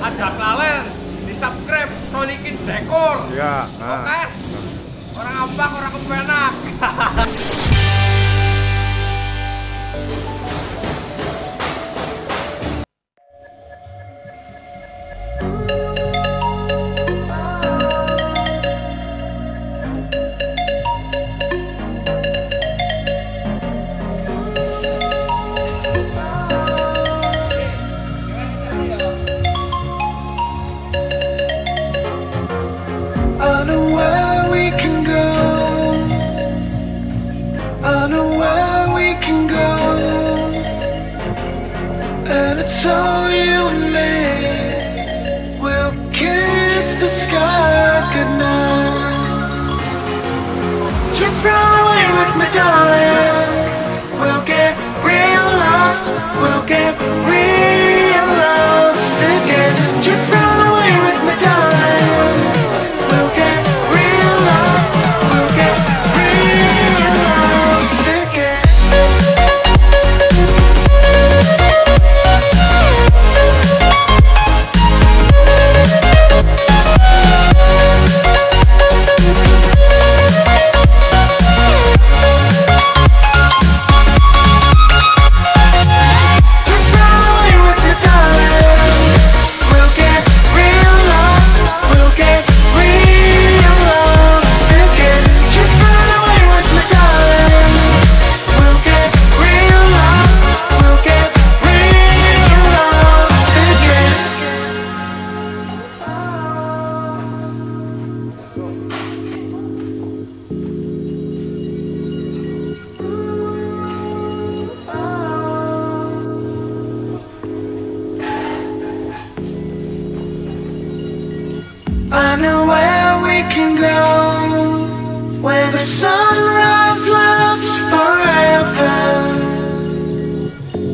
Aja lalen di subscribe Solikin Dekor. Ya. Oke. Orang ambak, orang kepenak. And it's all you and me. We'll kiss the sky goodnight. Just run away with me, darling. We'll get real lost. We'll get real lost again. Just run away with me, darling. We'll get real lost. We'll get real lost again. I know where we can go, where the sunrise lasts forever.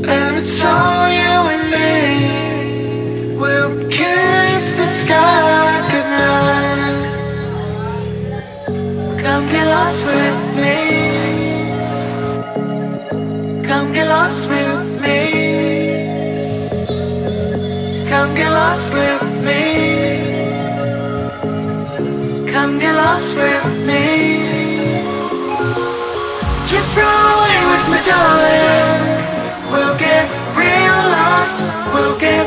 And it's all you and me. We'll kiss the sky goodnight. Come get lost with me. Come get lost with me. Come get lost with me. Come get lost with me. Just run away with me, darling. We'll get real lost. We'll get